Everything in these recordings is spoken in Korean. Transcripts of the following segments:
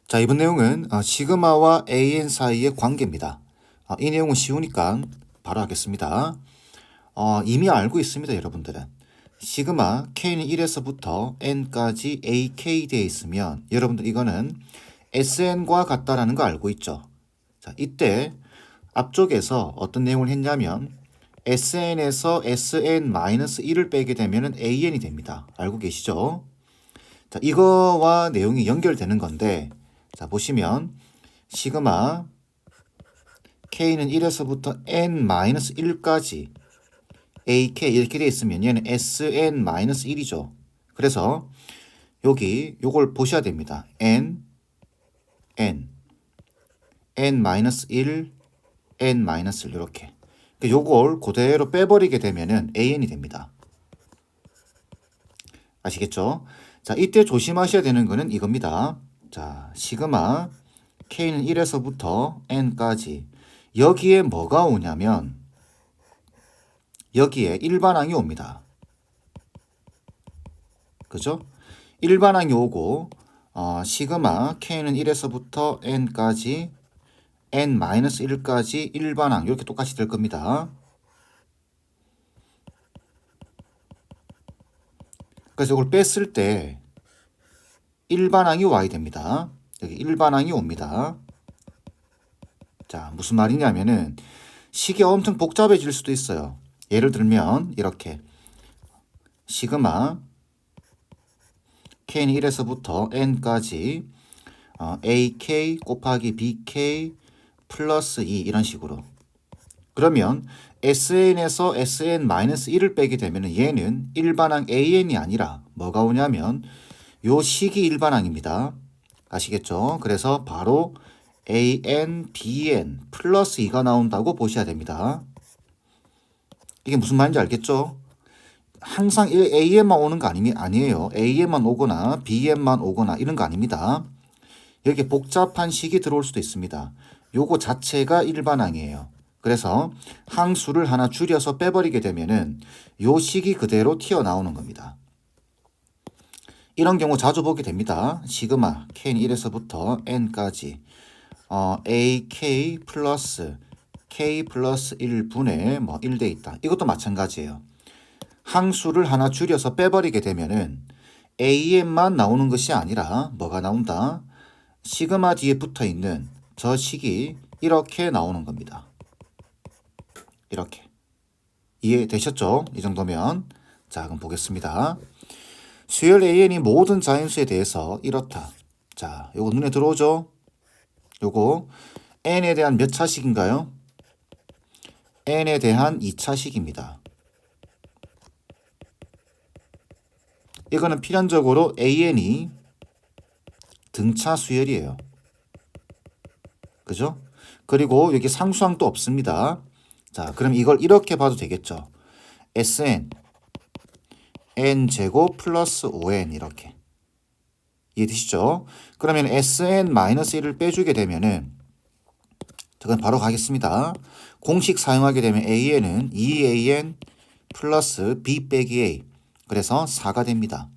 자, 이번 내용은 시그마와 AN 사이의 관계입니다. 이 내용은 쉬우니까 바로 하겠습니다. 이미 알고 있습니다, 여러분들은. 시그마 K는 1에서부터 N까지 AK 되어 있으면 여러분들 이거는 SN과 같다라는 거 알고 있죠. 자, 이때 앞쪽에서 어떤 내용을 했냐면 SN에서 SN-1을 빼게 되면 AN이 됩니다. 알고 계시죠? 자, 이거와 내용이 연결되는 건데 자, 보시면 시그마 K는 1에서부터 N-1까지 AK 이렇게 되어 있으면 얘는 SN-1이죠. 그래서 여기 요걸 보셔야 됩니다. N, N-1, N-1 이렇게. 요걸 그대로 빼버리게 되면은 AN이 됩니다. 아시겠죠? 자, 이때 조심하셔야 되는 거는 이겁니다. 자, 시그마 K는 1에서부터 N까지 여기에 뭐가 오냐면 여기에 일반항이 옵니다. 그죠? 일반항이 오고 시그마 K는 1에서부터 N까지 N-1까지 일반항 이렇게 똑같이 될 겁니다. 그래서 이걸 뺐을 때 일반항이 와야 됩니다. 여기 일반항이 옵니다. 자, 무슨 말이냐면은 식이 엄청 복잡해질 수도 있어요. 예를 들면 이렇게 시그마 K는 1에서부터 N까지 AK 곱하기 BK 플러스 2 이런 식으로. 그러면 SN에서 SN-1을 빼게 되면 얘는 일반항 AN이 아니라 뭐가 오냐면 요 식이 일반항입니다. 아시겠죠? 그래서 바로 AN, BN 플러스 2가 나온다고 보셔야 됩니다. 이게 무슨 말인지 알겠죠? 항상 AN만 오는 거 아니에요. AN만 오거나 BN만 오거나 이런 거 아닙니다. 여기 복잡한 식이 들어올 수도 있습니다. 요거 자체가 일반항이에요. 그래서 항수를 하나 줄여서 빼버리게 되면은 요 식이 그대로 튀어나오는 겁니다. 이런 경우 자주 보게 됩니다. 시그마 K는 1에서부터 N까지 AK 플러스 K 플러스 1분의 1돼 있다. 이것도 마찬가지예요. 항수를 하나 줄여서 빼버리게 되면은 AN만 나오는 것이 아니라 뭐가 나온다? 시그마 뒤에 붙어 있는 저 식이 이렇게 나오는 겁니다. 이렇게. 이해되셨죠? 이 정도면. 자, 그럼 보겠습니다. 수열 AN이 모든 자연수에 대해서 이렇다. 자, 요거 눈에 들어오죠? 요거 N에 대한 몇 차식인가요? N에 대한 2차식입니다. 이거는 필연적으로 AN이 등차 수열이에요. 그죠? 그리고 여기 상수항도 없습니다. 자, 그럼 이걸 이렇게 봐도 되겠죠? Sn n제곱 플러스 5n 이렇게. 이해되시죠? 그러면 Sn-1을 빼주게 되면은 저건 바로 가겠습니다. 공식 사용하게 되면 AN은 2AN 플러스 B 빼기 A. 그래서 4가 됩니다.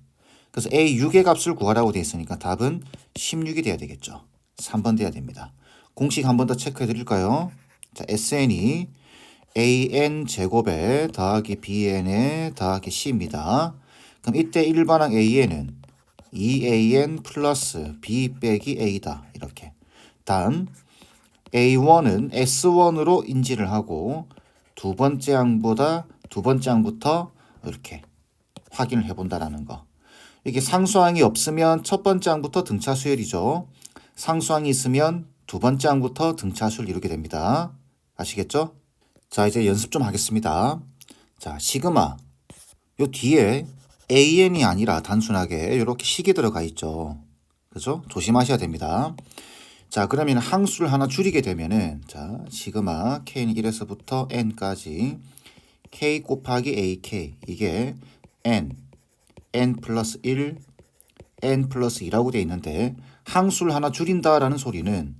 그래서 A6의 값을 구하라고 되어 있으니까 답은 16이 돼야 되겠죠. 3번 돼야 됩니다. 공식 한 번 더 체크해 드릴까요? 자, SN이 AN 제곱에 더하기 BN에 더하기 C입니다. 그럼 이때 일반항 AN은 2AN 플러스 B 빼기 A다. 이렇게. 단 A1은 S1으로 인지를 하고 두 번째 항부터 이렇게 확인을 해본다라는 거. 이게 상수항이 없으면 첫 번째 항부터 등차 수열이죠. 상수항이 있으면 두 번째 항부터 등차 수열 이루게 됩니다. 아시겠죠? 자, 이제 연습 좀 하겠습니다. 자, 시그마. 요 뒤에 AN이 아니라 단순하게 이렇게 식이 들어가 있죠. 그죠? 조심하셔야 됩니다. 자, 그러면 항수를 하나 줄이게 되면은 자, 시그마 K는 1에서부터 N까지 K 곱하기 AK 이게 N 플러스 1, N 플러스 2라고 되어 있는데 항수를 하나 줄인다라는 소리는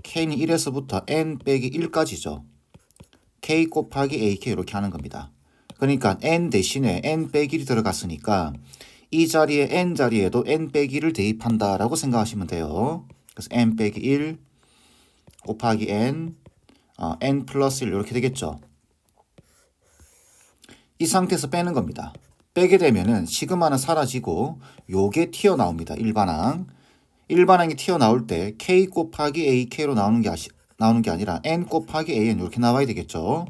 K는 1에서부터 N 빼기 1까지죠. K 곱하기 AK 이렇게 하는 겁니다. 그러니까 N 대신에 N 빼기를 들어갔으니까 이 자리에 N 자리에도 N 빼기를 대입한다라고 생각하시면 돼요. 그래서 n 빼기 1 곱하기 n, n 플러스 1 이렇게 되겠죠. 이 상태에서 빼는 겁니다. 빼게 되면은 시그마는 사라지고 요게 튀어나옵니다. 일반항. 일반항이 튀어나올 때 k 곱하기 ak로 나오는 게 아니라 n 곱하기 an 이렇게 나와야 되겠죠.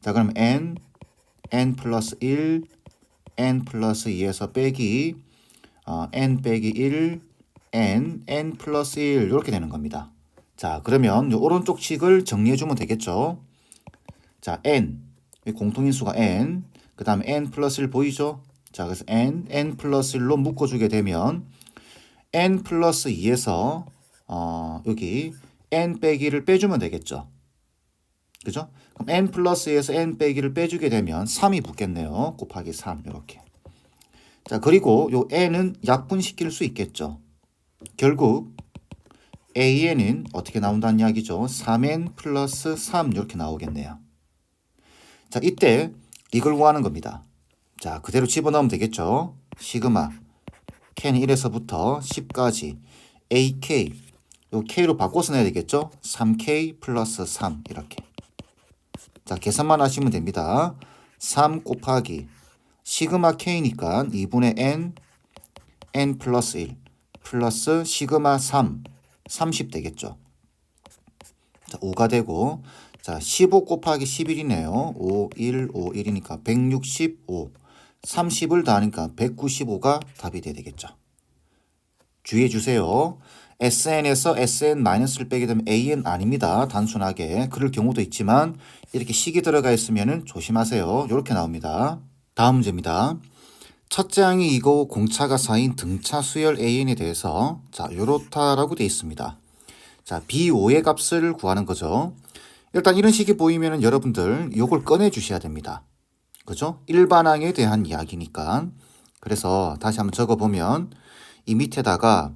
자, 그럼 n 플러스 1, n 플러스 2에서 빼기 n 빼기 1, n 플러스 1 이렇게 되는 겁니다. 자, 그러면 요 오른쪽 식을 정리해 주면 되겠죠. 자, n 공통인수가 n, 그 다음에 n 플러스 1 보이죠? 자, 그래서 n 플러스 1로 묶어주게 되면 n 플러스 2에서 여기 n 빼기를 빼주면 되겠죠. 그죠? 그럼 n 플러스 2에서 n 빼기를 빼주게 되면 3이 붙겠네요. 곱하기 3 이렇게. 자, 그리고 요 n은 약분시킬 수 있겠죠. 결국 an은 어떻게 나온다는 이야기죠? 3n 플러스 3 이렇게 나오겠네요. 자, 이때 이걸 구하는 겁니다. 자, 그대로 집어넣으면 되겠죠. 시그마 k는 1에서부터 10까지 ak 요 k로 바꿔서 내야 되겠죠. 3k 플러스 3 이렇게. 자, 계산만 하시면 됩니다. 3 곱하기 시그마 k니까 2분의 n 플러스 1 플러스 시그마 3 30 되겠죠. 자, 5가 되고, 자, 15 곱하기 11이네요. 5, 1, 5, 1이니까 165. 30을 더하니까 195가 답이 돼야 되겠죠. 주의해 주세요. SN에서 SN-를 빼게 되면 AN 아닙니다. 단순하게. 그럴 경우도 있지만 이렇게 식이 들어가 있으면 조심하세요. 이렇게 나옵니다. 다음 문제입니다. 첫째 항이 이거 공차가 4인 등차 수열 AN에 대해서 자, 요렇다라고 되어 있습니다. 자, B5의 값을 구하는 거죠. 일단 이런 식이 보이면 여러분들 요걸 꺼내 주셔야 됩니다. 그죠? 일반항에 대한 이야기니까. 그래서 다시 한번 적어 보면 이 밑에다가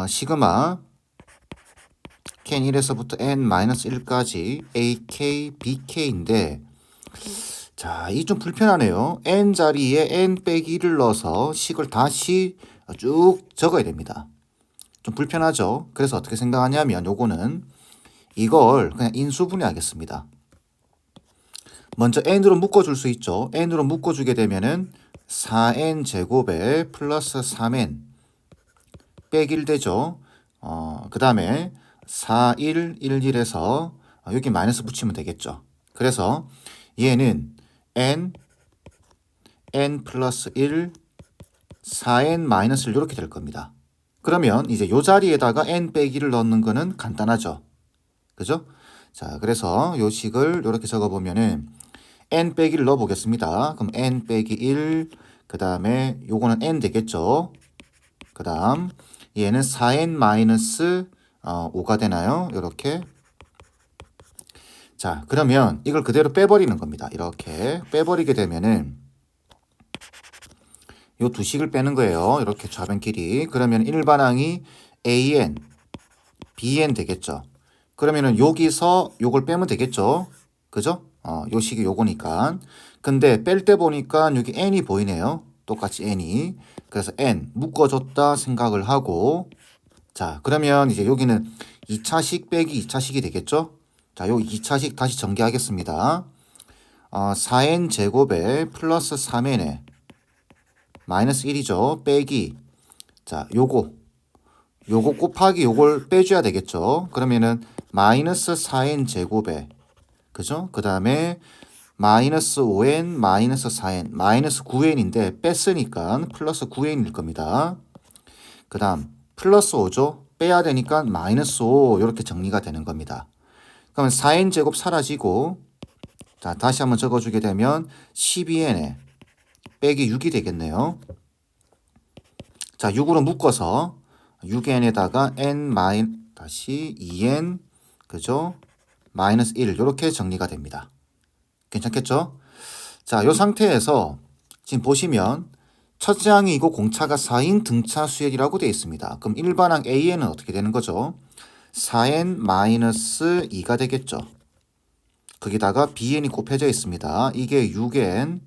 시그마 k는 1에서부터 n-1까지 ak, bk인데 자, 이 좀 불편하네요. n 자리에 n 빼기 1을 넣어서 식을 다시 쭉 적어야 됩니다. 좀 불편하죠? 그래서 어떻게 생각하냐면 요거는 이걸 그냥 인수분해 하겠습니다. 먼저 n으로 묶어줄 수 있죠. n으로 묶어주게 되면은 4n 제곱에 플러스 3n 빼기 1 되죠. 그 다음에 4, 1, 1, 1에서 여기 마이너스 붙이면 되겠죠. 그래서 얘는 n 플러스 1, 4n 마이너스 1 이렇게 될 겁니다. 그러면 이제 요 자리에다가 n 빼기를 넣는 거는 간단하죠. 그죠? 자, 그래서 요 식을 이렇게 적어보면은 n 빼기를 넣어 보겠습니다. 그럼 n 빼기 1, 그 다음에 요거는 n 되겠죠. 그 다음 얘는 4n 마이너스 5가 되나요? 이렇게. 자, 그러면 이걸 그대로 빼버리는 겁니다. 이렇게 빼버리게 되면은 요 두 식을 빼는 거예요. 이렇게 좌변끼리. 그러면 일반항이 an, bn 되겠죠. 그러면은 여기서 요걸 빼면 되겠죠. 그죠? 요 식이 요거니까. 근데 뺄 때 보니까 여기 n이 보이네요. 똑같이 n이. 그래서 n 묶어줬다 생각을 하고 자, 그러면 이제 여기는 2차식 빼기 2차식이 되겠죠? 자, 요 2차식 다시 전개하겠습니다. 4n 제곱에 플러스 3n에 마이너스 1이죠. 빼기. 자, 요거 곱하기 요걸 빼줘야 되겠죠. 그러면은 마이너스 4n 제곱에 그죠? 그 다음에 마이너스 5n 마이너스 4n 마이너스 9n인데 뺐으니까 플러스 9n일 겁니다. 그 다음 플러스 5죠. 빼야 되니까 마이너스 5 이렇게 정리가 되는 겁니다. 그러면 4n 제곱 사라지고 자, 다시 한번 적어주게 되면 12n에 빼기 6이 되겠네요. 자, 6으로 묶어서 6n에다가 다시 2n 그죠? 마이너스 1 이렇게 정리가 됩니다. 괜찮겠죠? 자, 요 상태에서 지금 보시면 첫째 항이 이거 공차가 4인 등차 수열이라고 되어 있습니다. 그럼 일반항 AN은 어떻게 되는 거죠? 4n 마이너스 2가 되겠죠. 거기다가 BN이 곱해져 있습니다. 이게 6n,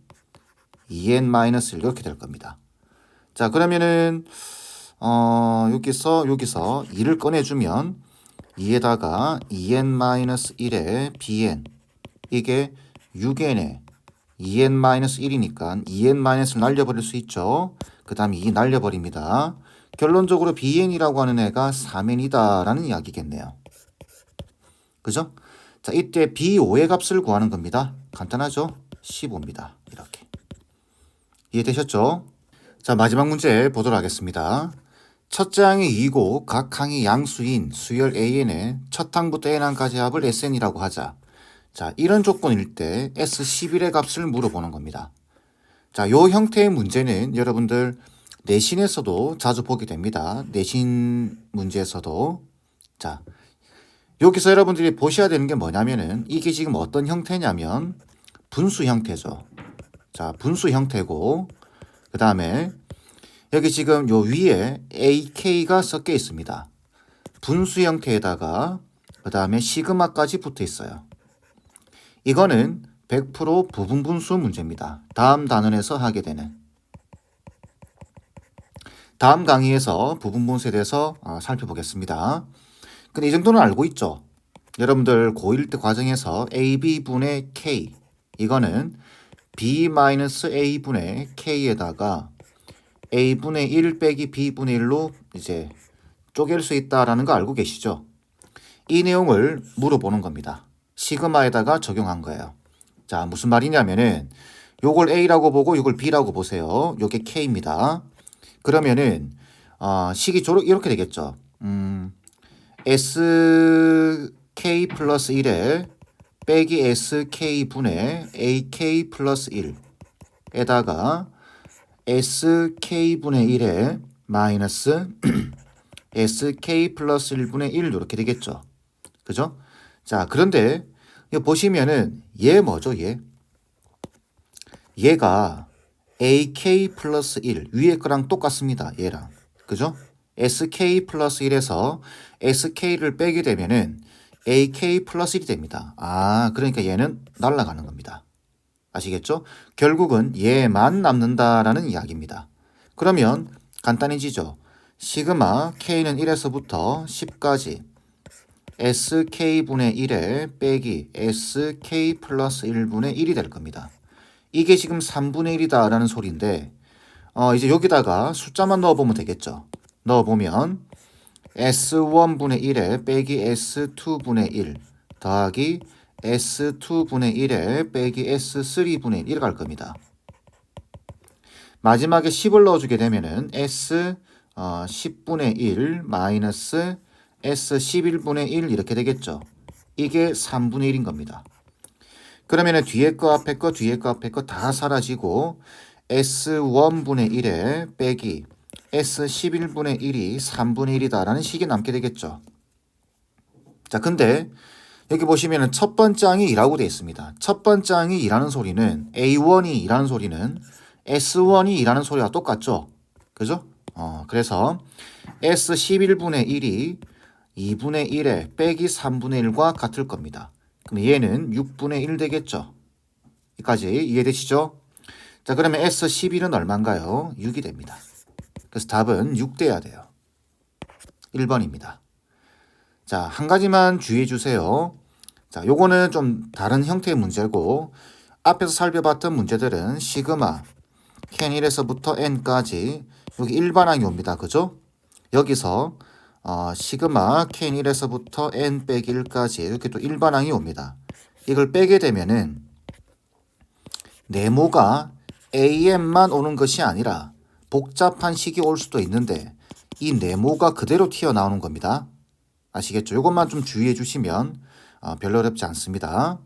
2n 마이너스 1 이렇게 될 겁니다. 자, 그러면은 여기서 2를 꺼내주면 2에다가 2n-1에 bn 이게 6n에 2n-1이니까 2n-을 날려버릴 수 있죠. 그 다음에 2 날려버립니다. 결론적으로 bn이라고 하는 애가 3n이다 라는 이야기겠네요. 그죠? 자, 이때 b5의 값을 구하는 겁니다. 간단하죠? 15입니다. 이렇게. 이해되셨죠? 자, 마지막 문제 보도록 하겠습니다. 첫째 항이 2고 각 항이 양수인 수열 AN의 첫 항부터 N항까지 합을 SN이라고 하자. 자, 이런 조건일 때 S11의 값을 물어보는 겁니다. 자, 요 형태의 문제는 여러분들 내신에서도 자주 보게 됩니다. 내신 문제에서도. 자, 여기서 여러분들이 보셔야 되는 게 뭐냐면은 이게 지금 어떤 형태냐면 분수 형태죠. 자, 분수 형태고 그 다음에 여기 지금 요 위에 AK가 섞여 있습니다. 분수 형태에다가 그 다음에 시그마까지 붙어 있어요. 이거는 100% 부분분수 문제입니다. 다음 단원에서 하게 되는. 다음 강의에서 부분분수에 대해서 살펴보겠습니다. 근데 이 정도는 알고 있죠? 여러분들 고1 때 과정에서 AB분의 K 이거는 B-A분의 K에다가 A분의 1 빼기 B분의 1로 이제 쪼갤 수 있다라는 거 알고 계시죠? 이 내용을 물어보는 겁니다. 시그마에다가 적용한 거예요. 자, 무슨 말이냐면은 요걸 A라고 보고 요걸 B라고 보세요. 요게 K입니다. 그러면은 식이 이렇게 되겠죠. SK 플러스 1에 빼기 SK분의 AK 플러스 1에다가 SK분의 1에 마이너스 SK 플러스 1분의 1 이렇게 되겠죠. 그죠? 자, 그런데 이거 보시면은 얘 뭐죠? 얘가 AK 플러스 1 위에 거랑 똑같습니다. 얘랑. 그죠? SK 플러스 1에서 SK를 빼게 되면은 AK 플러스 1이 됩니다. 그러니까 얘는 날아가는 겁니다. 아시겠죠? 결국은 얘만 남는다라는 이야기입니다. 그러면 간단해지죠. 시그마 K는 1에서부터 10까지 SK분의 1에 빼기 SK 플러스 1분의 1이 될 겁니다. 이게 지금 3분의 1이다 라는 소리인데 이제 여기다가 숫자만 넣어보면 되겠죠. 넣어보면 S1분의 1에 빼기 S2분의 1 더하기 S2분의 1에 빼기 S3분의 1 이렇게 갈 겁니다. 마지막에 10을 넣어주게 되면은 S10분의 1 마이너스 S11분의 1 이렇게 되겠죠. 이게 3분의 1인 겁니다. 그러면은 뒤에 거 앞에 거 뒤에 거 앞에 거 다 사라지고 S1분의 1에 빼기 S11분의 1이 3분의 1이다 라는 식이 남게 되겠죠. 자, 근데 여기 보시면은 첫 번째 항이 2라고 되어 있습니다. 첫 번째 항이 2라는 소리는 A1이 2라는 소리는 S1이 2라는 소리와 똑같죠. 그죠? 그래서 S11분의 1이 2분의 1에 빼기 3분의 1과 같을 겁니다. 그럼 얘는 6분의 1 되겠죠. 여기까지 이해되시죠? 자, 그러면 S11은 얼마인가요? 6이 됩니다. 그래서 답은 6 돼야 돼요. 1번입니다. 자, 한 가지만 주의해 주세요. 자, 요거는 좀 다른 형태의 문제고 앞에서 살펴봤던 문제들은 시그마 캔 1에서부터 n까지 여기 일반항이 옵니다. 그죠? 여기서 시그마 캔 1에서부터 n 빼기 1까지 이렇게 또 일반항이 옵니다. 이걸 빼게 되면은 네모가 am만 오는 것이 아니라 복잡한 식이 올 수도 있는데 이 네모가 그대로 튀어나오는 겁니다. 아시겠죠? 이것만 좀 주의해 주시면 별로 어렵지 않습니다.